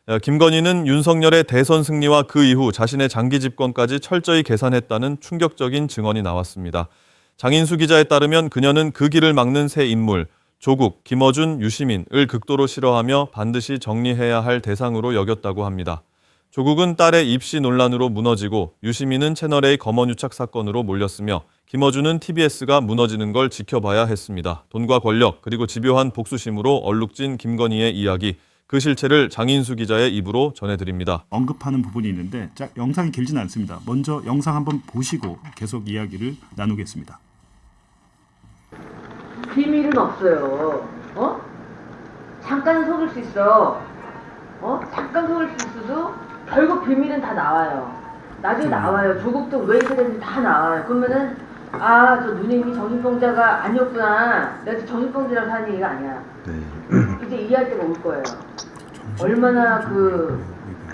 김건희는 윤석열의 대선 승리와 그 이후 자신의 장기 집권까지 철저히 계산했다는 충격적인 증언이 나왔습니다. 장인수 기자에 따르면 그녀는 그 길을 막는 새 인물, 조국, 김어준, 유시민을 극도로 싫어하며 반드시 정리해야 할 대상으로 여겼다고 합니다. 조국은 딸의 입시 논란으로 무너지고 유시민은 채널A 검언유착 사건으로 몰렸으며 김어준은 TBS가 무너지는 걸 지켜봐야 했습니다. 돈과 권력 그리고 집요한 복수심으로 얼룩진 김건희의 이야기, 그 실체를 장인수 기자의 입으로 전해드립니다. 언급하는 부분이 있는데 영상이 길지는 않습니다. 먼저 영상 한번 보시고 계속 이야기를 나누겠습니다. 비밀은 없어요. 잠깐 속일 수 있어. 잠깐 속일 수 있어도 결국 비밀은 다 나와요. 나중에 나와요. 조국도 왜 이렇게 됐는지 다 나와요. 그러면은 저 누님이 정신병자가 아니었구나. 내가 정신병자라고 하는 얘기가 아니야. 이제 이해할 때가 올 거예요. 얼마나 그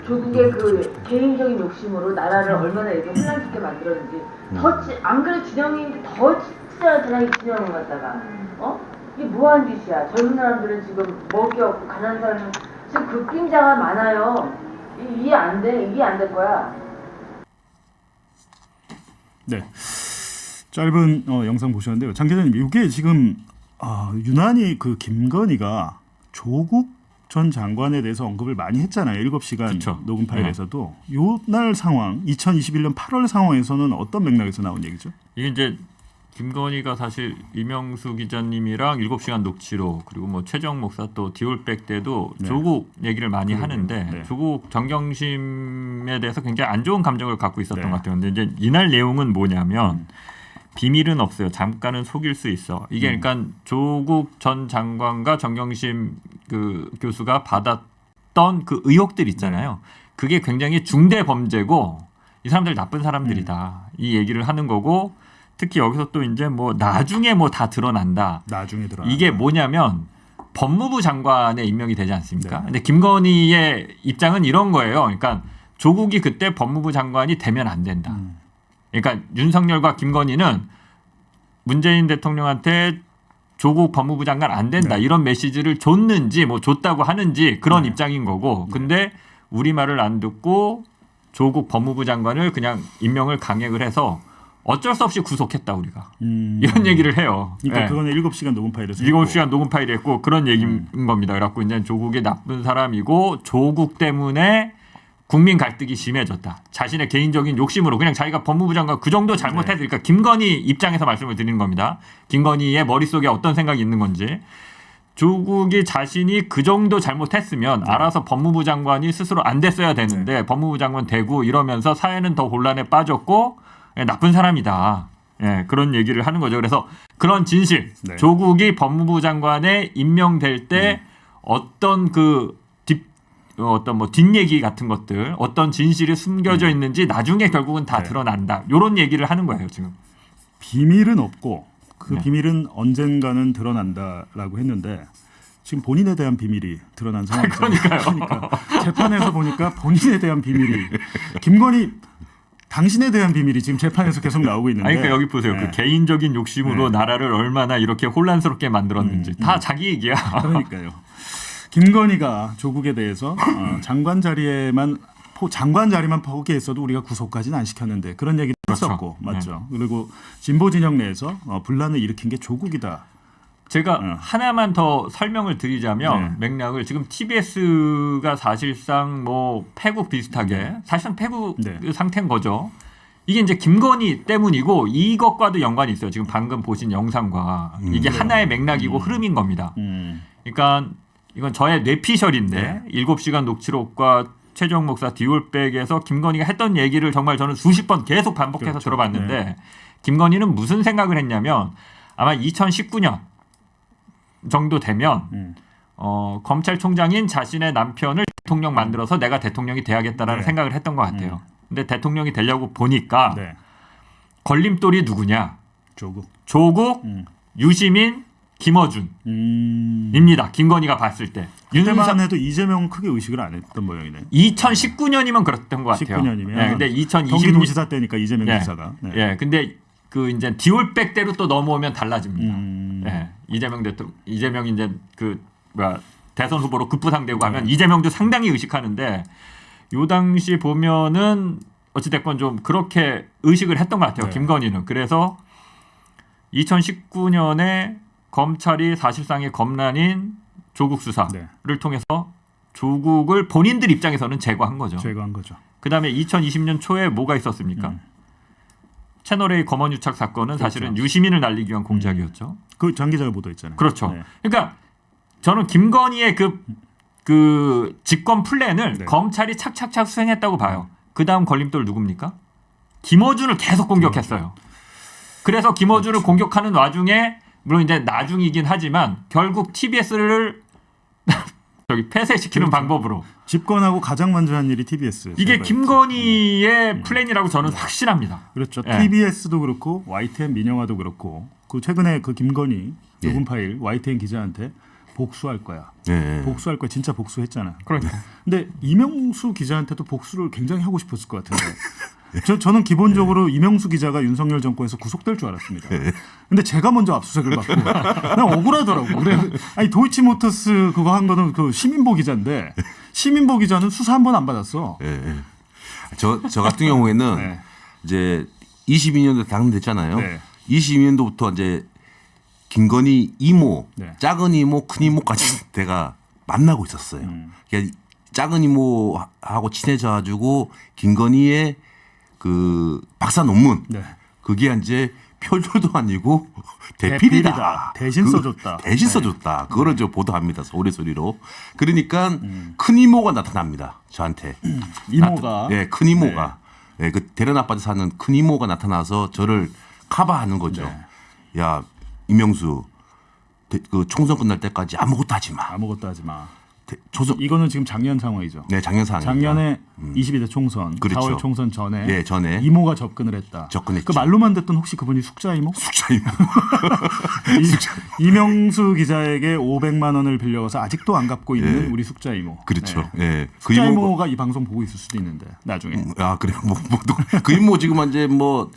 조국의 그 개인적인 욕심으로 나라를 얼마나 이렇게 혼란스럽게 만들었는지. 안 그래 진영이 더 진짜 그냥 진영을 갖다가 이게 뭐하는 짓이야. 젊은 사람들은 지금 먹을 게 없고 가난한 사람은 지금 그 낌자가 많아요. 이해 안 돼. 이해 안 될 거야. 네. 짧은 영상 보셨는데요. 장 기자님, 이게 지금 유난히 그 김건희가 조국 전 장관에 대해서 언급을 많이 했잖아요. 7시간 그쵸. 녹음 파일에서도. 요날 상황, 2021년 8월 상황에서는 어떤 맥락에서 나온 얘기죠? 이게 이제 김건희가 사실 이명수 기자님이랑 7시간 녹취록 그리고 뭐 최정 목사 또 디올백 때도 조국 얘기를 많이 하는데 조국 정경심에 대해서 굉장히 안 좋은 감정을 갖고 있었던 것 같아요. 근데 이제 이날 내용은 뭐냐면 비밀은 없어요. 잠깐은 속일 수 있어. 이게 그러니까 조국 전 장관과 정경심 그 교수가 받았던 그 의혹들 있잖아요. 그게 굉장히 중대 범죄고 이 사람들 나쁜 사람들이다. 이 얘기를 하는 거고 특히 여기서 또 이제 뭐 나중에 뭐 다 드러난다. 나중에 드러난다. 이게 뭐냐면 법무부 장관에 임명이 되지 않습니까? 근데 김건희의 입장은 이런 거예요. 그러니까 조국이 그때 법무부 장관이 되면 안 된다. 그러니까 윤석열과 김건희는 문재인 대통령한테 조국 법무부 장관 안 된다. 이런 메시지를 줬는지 뭐 줬다고 하는지 그런 입장인 거고. 근데 우리 말을 안 듣고 조국 법무부 장관을 그냥 임명을 강행을 해서 어쩔 수 없이 구속했다 우리가. 이런 얘기를 해요. 그러니까 그거는 7시간 녹음 파일에서 7시간 녹음 파일이 했고 그런 얘기인 겁니다. 그래갖고 이제 조국이 나쁜 사람이고 조국 때문에 국민 갈등이 심해졌다. 자신의 개인적인 욕심으로 그냥 자기가 법무부 장관 그 정도 잘못해서 그러니까 김건희 입장에서 말씀을 드리는 겁니다. 김건희의 머릿속에 어떤 생각이 있는 건지. 조국이 자신이 그 정도 잘못했으면 알아서 법무부 장관이 스스로 안 됐어야 되는데 법무부 장관 되고 이러면서 사회는 더 혼란에 빠졌고 나쁜 사람이다. 그런 얘기를 하는 거죠. 그래서 그런 진실, 조국이 법무부 장관에 임명될 때 어떤 어떤 뭐 뒷얘기 같은 것들, 어떤 진실이 숨겨져 있는지 나중에 결국은 다 드러난다. 이런 얘기를 하는 거예요, 지금. 비밀은 없고 그 비밀은 언젠가는 드러난다라고 했는데 지금 본인에 대한 비밀이 드러난 상황이죠. 그러니까 재판에서 보니까 본인에 대한 비밀이 김건희 당신에 대한 비밀이 지금 재판에서 계속 나오고 있는데. 그러니까 여기 보세요. 그 개인적인 욕심으로 나라를 얼마나 이렇게 혼란스럽게 만들었는지 다 자기 얘기야. 그러니까요. 김건희가 조국에 대해서 장관 자리만 포기했어도 우리가 구속까지는 안 시켰는데 그런 얘기도 했었고 맞죠. 그리고 진보 진영 내에서 분란을 일으킨 게 조국이다. 제가 하나만 더 설명을 드리자면 맥락을 지금 TBS가 사실상 뭐 패국 비슷하게 사실상 패국 상태인 거죠. 이게 이제 김건희 때문이고 이것과도 연관이 있어요. 지금 방금 보신 영상과 이게 하나의 맥락이고 흐름인 겁니다. 그러니까 이건 저의 뇌피셜인데 7시간 녹취록과 최종 목사 디올백에서 김건희가 했던 얘기를 정말 저는 수십 번 계속 반복해서 들어봤는데 김건희는 무슨 생각을 했냐면 아마 2019년 정도 되면 검찰총장인 자신의 남편을 대통령 만들어서 내가 대통령이 돼야겠다라는 생각을 했던 것 같아요. 근데 대통령이 되려고 보니까 걸림돌이 누구냐? 조국, 유시민, 김어준입니다. 김건희가 봤을 때. 그때만 해도 이재명은 크게 의식을 안 했던 모양이네. 2019년이면 그랬던 것 같아요. 19년이면. 근데 2020년 경기도지사 때니까 이재명 지사가. 근데 그 이제 디올백대로 또 넘어오면 달라집니다. 이재명 이제 대선 후보로 급부상되고 하면 이재명도 상당히 의식하는데 요 당시 보면은 어찌됐건 좀 그렇게 의식을 했던 것 같아요. 네. 김건희는. 그래서 2019년에 검찰이 사실상의 검란인 조국 수사를 네. 통해서 조국을 본인들 입장에서는 제거한 거죠. 제거한 거죠. 그다음에 2020년 초에 뭐가 있었습니까? 채널A 검언유착 사건은 사실은 유시민을 날리기 위한 공작이었죠. 그 장 기자가 보도했잖아요. 그렇죠. 네. 그러니까 저는 김건희의 그 집권 플랜을 네. 검찰이 착착착 수행했다고 봐요. 그 다음 걸림돌 누굽니까? 김어준을 계속 공격했어요. 그래서 김어준을 그렇죠. 공격하는 와중에 물론 이제 나중이긴 하지만 결국 TBS를 저기 폐쇄시키는 그렇죠. 방법으로 집권하고 가장 먼저 한 일이 TBS. 이게 김건희의 플랜이라고 저는 확신합니다. 그렇죠. 예. TBS도 그렇고 YTN 민영화도 그렇고 그 최근에 그 김건희 예. 녹음 파일 YTN 기자한테 복수할 거야. 예. 복수할 거야. 진짜 복수했잖아. 그러니까 근데 이명수 기자한테도 복수를 굉장히 하고 싶었을 것 같은데. 저는 기본적으로 이명수 기자가 윤석열 정권에서 구속될 줄 알았습니다. 근데 제가 먼저 압수수색을 받고 난 억울하더라고. 그래, 아니 도이치모터스 그거 한 거는 그 시민보 기자인데 시민보 기자는 수사 한 번 안 받았어. 예. 저 같은 경우에는 네. 이제 22년도 당선됐잖아요. 네. 22년도부터 이제 김건희 이모, 네. 작은 이모, 큰 이모까지 내가 만나고 있었어요. 그러니까 작은 이모하고 친해져가지고 김건희의 그 박사 논문 네. 그게 이제 표절도 아니고 대필이다. 대필이다. 대신 써줬다. 대신 네. 써줬다. 그거를 저 보도합니다. 서울의 소리로. 그러니까 큰 이모가 나타납니다. 저한테. 이모가. 큰 이모가. 예, 그 대련 아파트 사는 큰 이모가 나타나서 저를 커버하는 거죠. 네. 야 이명수, 그 총선 끝날 때까지 아무것도 하지 마. 아무것도 하지 마. 초선. 이거는 지금 작년 상황이죠. 네, 작년 상황. 작년에 22대 총선, 그렇죠. 4월 총선 전에, 네, 전에 이모가 접근을 했다. 접근했죠. 그 말로만 듣던 혹시 그분이 숙자 이모? 숙자 이모. 이명수 기자에게 500만 원을 빌려서 아직도 안 갚고 있는 예. 우리 숙자 이모. 그렇죠. 네. 예. 숙자 이모가 이 방송 보고 있을 수도 있는데 나중에. 아 그래 그 이모 지금 이제 뭐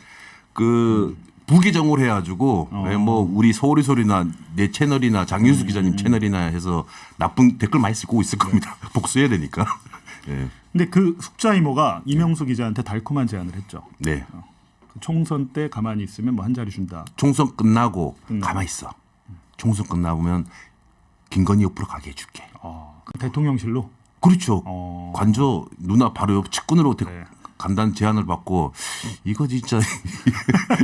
그 부계정을 해가지고 뭐 우리 서울의 소리나 내 채널이나 장윤수 기자님 채널이나 해서 나쁜 댓글 많이 쓰고 있을 겁니다. 복수해야 되니까. 예. 근데 그 숙자 이모가 이명수 기자한테 달콤한 제안을 했죠. 네. 그 총선 때 가만히 있으면 뭐 한 자리 준다. 총선 끝나고 가만히 있어. 총선 끝나보면 김건희 옆으로 가게 해줄게. 그 대통령실로. 그렇죠. 어. 관저 누나 바로 옆 측근으로 네. 간다는 제안을 받고 이거 진짜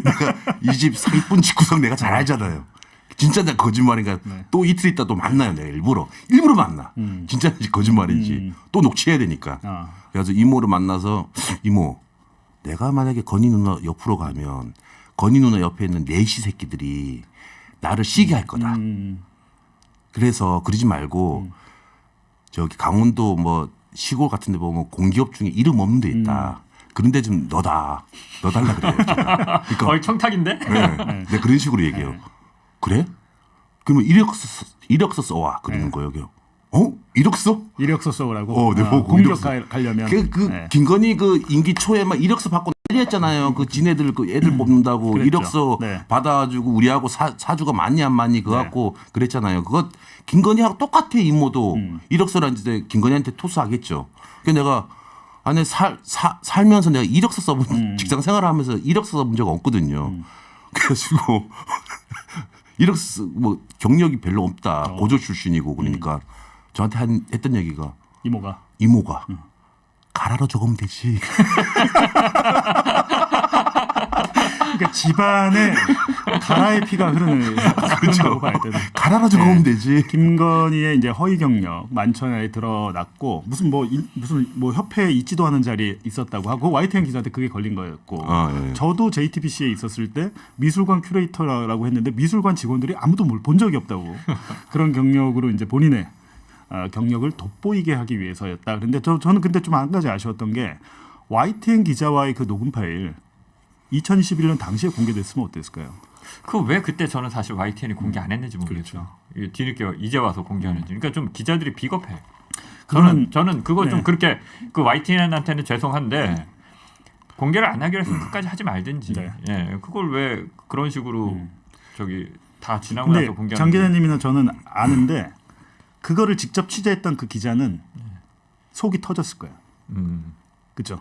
내가 이 집 사기꾼 집구석 내가 잘 알잖아요. 진짜 내가 거짓말인가. 네. 또 이틀 있다 또 만나요. 내가 일부러 만나. 진짜인지 거짓말인지 또 녹취해야 되니까. 아. 그래서 이모를 만나서 이모 내가 만약에 건희 누나 옆으로 가면 건희 누나 옆에 있는 내시 새끼들이 나를 시게 할 거다. 그래서 그러지 말고 저기 강원도 뭐 시골 같은 데 보면 공기업 중에 이름 없는 데 있다. 그런데 좀 넣어달라 그래요. 제가. 그러니까 청탁인데? 네. 내가 그런 식으로 얘기해요. 그래? 그러면 이력서 써와 그러는 거예요. 어? 이력서? 이력서 써오라고. 네, 보고 공격 이력서. 가려면. 그 김건희 그 임기 초에 막 이력서 받고 난리했잖아요. 그 지네들 그 애들 뽑는다고 그랬죠. 이력서 네. 받아가지고 우리하고 사주가 맞니 안 맞니 그거 갖고 그랬잖아요. 그거 김건희하고 똑같아 이모도 이력서를 이제 김건희한테 토스하겠죠. 그래서 내가 아니 살면서 내가 이력서 써본 직장 생활하면서 이력서 써본 적 없거든요. 그래가지고 이력서 뭐 경력이 별로 없다. 고졸 출신이고 그러니까 저한테 했던 얘기가 이모가 가라로 적으면 되지. 그러니까 집안에 가라의 피가 흐르는 그렇죠. 봐야 되는. 가라로 적으면 되지. 김건희의 이제 허위 경력 만천하에 드러났고 무슨 협회에 있지도 않은 자리에 있었다고 하고 YTN 기자한테 그게 걸린 거였고 예. 저도 JTBC에 있었을 때 미술관 큐레이터라고 했는데 미술관 직원들이 아무도 뭘 본 적이 없다고 그런 경력으로 이제 본인의 경력을 돋보이게 하기 위해서였다. 그런데 저는 근데 좀 한 가지 아쉬웠던 게 YTN 기자와의 그 녹음 파일 2021년 당시에 공개됐으면 어땠을까요? 그 왜 그때 저는 사실 YTN이 공개 안 했는지 모르겠죠. 그렇죠. 뒤늦게 이제 와서 공개하는지. 그러니까 좀 기자들이 비겁해. 저는 그거 좀 그렇게 그 YTN한테는 죄송한데 공개를 안 하기로 했으면 끝까지 하지 말든지. 네. 예, 그걸 왜 그런 식으로 저기 다 지나고 나서 근데 공개하는. 장 기자님이나 저는 아는데 그거를 직접 취재했던 그 기자는 속이 터졌을 거예요. 그죠?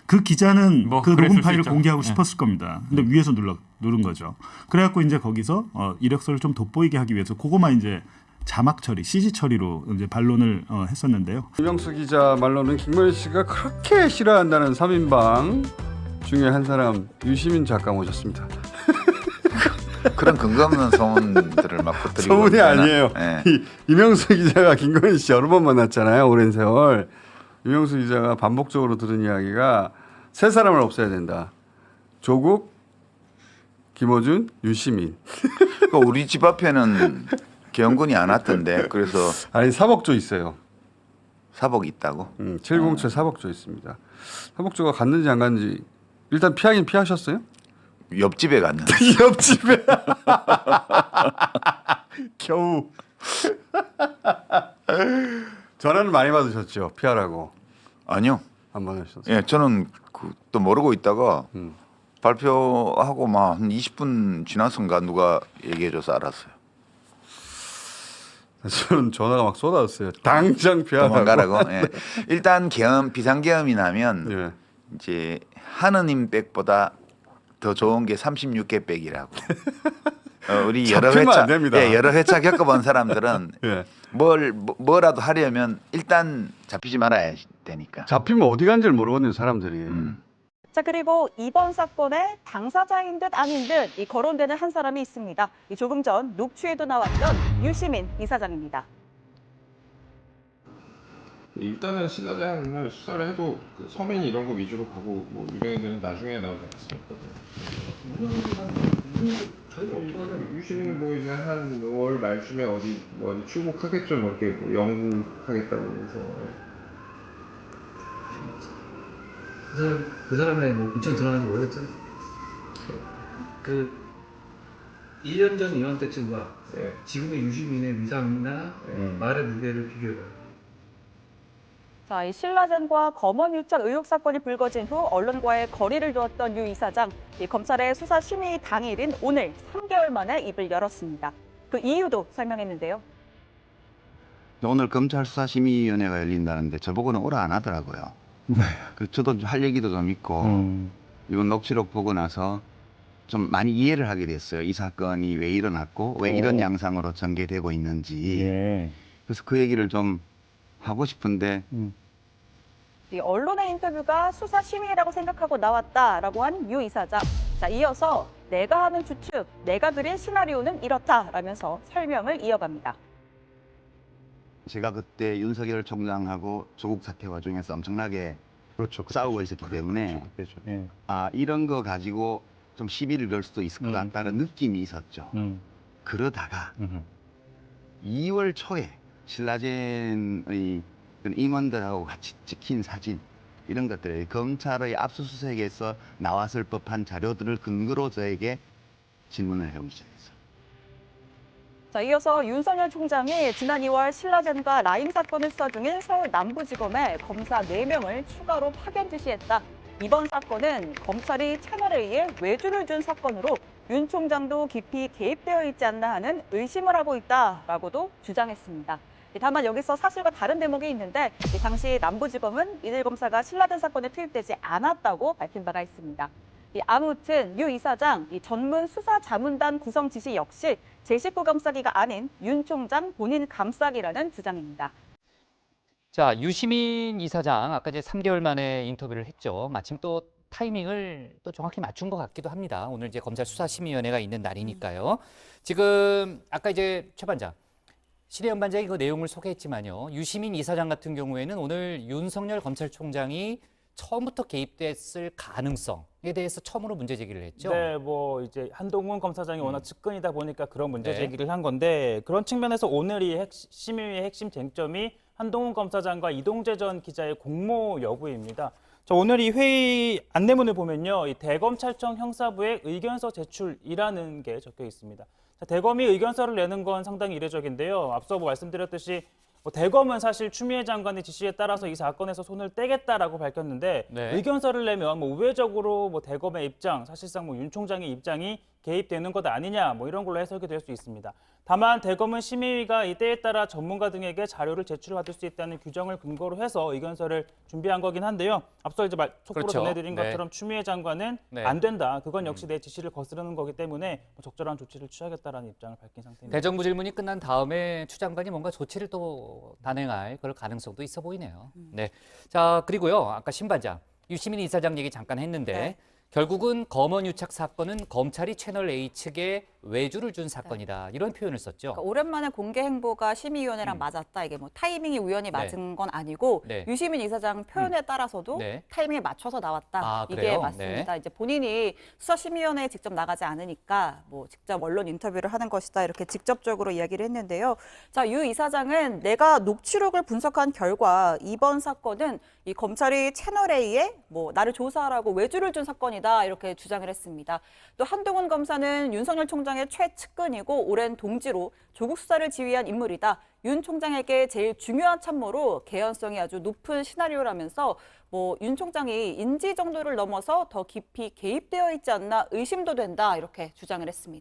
그 기자는 뭐 그 그랬을 녹음 수 파일을 있죠. 공개하고 네. 싶었을 겁니다. 근데 위에서 누른 거죠. 그래갖고 이제 거기서 이력서를 좀 돋보이게 하기 위해서 그거만 이제 자막 처리, CG 처리로 이제 반론을 했었는데요. 이명수 기자 말로는 김건희 씨가 그렇게 싫어한다는 3인방 중에 한 사람 유시민 작가 모셨습니다. 그런 근거 없는 소문들을 막 퍼뜨리고 소문이 있잖아. 아니에요. 예. 이명수 기자가 김건희 씨 여러 번 만났잖아요. 오랜 세월. 이명수 기자가 반복적으로 들은 이야기가 세 사람을 없애야 된다. 조국, 김어준, 유시민. 그 우리 집 앞에는 경군이 안 왔던데 그래서 아니 사복조 있어요. 사복이 있다고. 707 사복조 있습니다. 사복조가 갔는지 안 갔는지 일단 피하긴 피하셨어요? 옆집에 갔는데. 옆집에 겨우 전화는 많이 받으셨죠? 피하라고 아니요. 안 받으셨어요? 예, 저는 또 모르고 있다가 발표하고 막 한 20분 지나선가 누가 얘기해줘서 알았어요. 저는 전화가 막 쏟아졌어요. 당장 피하라고. 도망가라고. 예. 일단 비상계엄이 나면 예. 이제 하느님 백보다 더 좋은 게 36개 백이라고. 우리 여러 잡히면 회차 안 됩니다. 예, 여러 회차 겪어본 사람들은 예. 뭐라도 하려면 일단 잡히지 말아야 되니까. 잡히면 어디 간지를 모르거든요, 사람들이. 자, 그리고 이번 사건의 당사자인 듯 아닌 듯 이 거론되는 한 사람이 있습니다. 이 조금 전 녹취에도 나왔던 유시민 이사장입니다. 일단은 신사장을 수사를 해도 그 서면 이런 거 위주로 가고 뭐 유명인들은 나중에 나오지 않습니까? 유시민은 뭐 이제 한 5월 말쯤에 어디 출국하겠죠, 뭐 이렇게 뭐 영국하겠다고 해서. 그 사람의 뭐 인천 들어가는 거 모르겠죠? 그 1년 전 이맘때쯤과 예. 지금의 유시민의 위상이나 말의 무게를 비교해봐요. 자, 이 신라젠과 검언 유착 의혹 사건이 불거진 후 언론과의 거리를 두었던 유 이사장. 이 검찰의 수사 심의 당일인 오늘 3개월 만에 입을 열었습니다. 그 이유도 설명했는데요. 오늘 검찰 수사심의위원회가 열린다는데 저보고는 오라 안 하더라고요. 그 저도 할 얘기도 좀 있고 이건 녹취록 보고 나서 좀 많이 이해를 하게 됐어요. 이 사건이 왜 일어났고 왜 이런 양상으로 전개되고 있는지. 그래서 그 얘기를 좀 하고 싶은데 이 언론의 인터뷰가 수사 심의라고 생각하고 나왔다라고 한 유 이사장. 자, 이어서 내가 하는 추측, 내가 그린 시나리오는 이렇다라면서 설명을 이어갑니다. 제가 그때 윤석열 총장하고 조국 사태 과정에서 엄청나게 싸우고 있었기 때문에 이런 거 가지고 좀 시비를 걸 수도 있을 것 같다는 느낌이 있었죠. 그러다가 2월 초에 신라젠의 임원들하고 같이 찍힌 사진 이런 것들 검찰의 압수수색에서 나왔을 법한 자료들을 근거로 저에게 질문을 해오기 시작했어요. 자, 이어서 윤석열 총장이 지난 2월 신라젠과 라임 사건을 수사 중인 서울 남부지검에 검사 4명을 추가로 파견 지시했다. 이번 사건은 검찰이 채널에 의해 외주를 준 사건으로 윤 총장도 깊이 개입되어 있지 않나 하는 의심을 하고 있다라고도 주장했습니다. 다만 여기서 사실과 다른 대목이 있는데 당시 남부지검은 이들 검사가 신라젠 사건에 투입되지 않았다고 밝힌 바가 있습니다. 아무튼 유 이사장 전문 수사자문단 구성 지시 역시 제19 감싸기가 아닌 윤 총장 본인 감싸기라는 주장입니다. 자, 유시민 이사장 아까 이제 3개월 만에 인터뷰를 했죠. 마침 또 타이밍을 또 정확히 맞춘 것 같기도 합니다. 오늘 이제 검찰 수사심의위원회가 있는 날이니까요. 지금 아까 이제 최 반장, 시대연 반장이 그 내용을 소개했지만요. 유시민 이사장 같은 경우에는 오늘 윤석열 검찰총장이 처음부터 개입됐을 가능성에 대해서 처음으로 문제 제기를 했죠. 네, 뭐 이제 한동훈 검사장이 워낙 측근이다 보니까 그런 문제 제기를 한 건데 그런 측면에서 오늘 이 심의의 핵심 쟁점이 한동훈 검사장과 이동재 전 기자의 공모 여부입니다. 오늘 이 회의 안내문을 보면요, 이 대검찰청 형사부의 의견서 제출이라는 게 적혀 있습니다. 대검이 의견서를 내는 건 상당히 이례적인데요. 앞서 말씀드렸듯이 대검은 사실 추미애 장관의 지시에 따라서 이 사건에서 손을 떼겠다라고 밝혔는데 의견서를 내면 우회적으로 대검의 입장, 사실상 윤 총장의 입장이 개입되는 것 아니냐 뭐 이런 걸로 해석이 될 수 있습니다. 다만 대검은 심의위가 이 때에 따라 전문가 등에게 자료를 제출받을 수 있다는 규정을 근거로 해서 의견서를 준비한 거긴 한데요. 앞서 이제 촉구로 그렇죠. 전해드린 네. 것처럼 추미애 장관은 네. 안 된다. 그건 역시 내 지시를 거스르는 거기 때문에 적절한 조치를 취하겠다라는 입장을 밝힌 상태입니다. 대정부 질문이 끝난 다음에 추 장관이 뭔가 조치를 또 단행할 그럴 가능성도 있어 보이네요. 네. 자, 그리고요. 아까 신반장, 유시민 이사장 얘기 잠깐 했는데 네. 결국은 검언 유착 사건은 검찰이 채널 A 측에 외주를 준 사건이다. 이런 표현을 썼죠. 그러니까 오랜만에 공개 행보가 심의위원회랑 맞았다. 이게 뭐 타이밍이 우연히 맞은 건 아니고 네. 유시민 이사장 표현에 따라서도 네. 타이밍에 맞춰서 나왔다. 아, 이게 그래요? 맞습니다. 이제 본인이 수사심의위원회에 직접 나가지 않으니까 뭐 직접 언론 인터뷰를 하는 것이다. 이렇게 직접적으로 이야기를 했는데요. 자, 유 이사장은 내가 녹취록을 분석한 결과 이번 사건은 이 검찰이 채널 A에 뭐 나를 조사하라고 외주를 준 사건이다. 이렇게 주장을 했습니다. 또 한동훈 검사는 윤석열 총장의 최측근이고 오랜 동지로 조국 수사를 지휘한 인물이다. 윤 총장에게 제일 중요한 참모로 개연성이 아주 높은 시나리오라면서 뭐 윤 총장이 인지 정도를 넘어서 더 깊이 개입되어 있지 않나 의심도 된다. 이렇게 주장을 했습니다.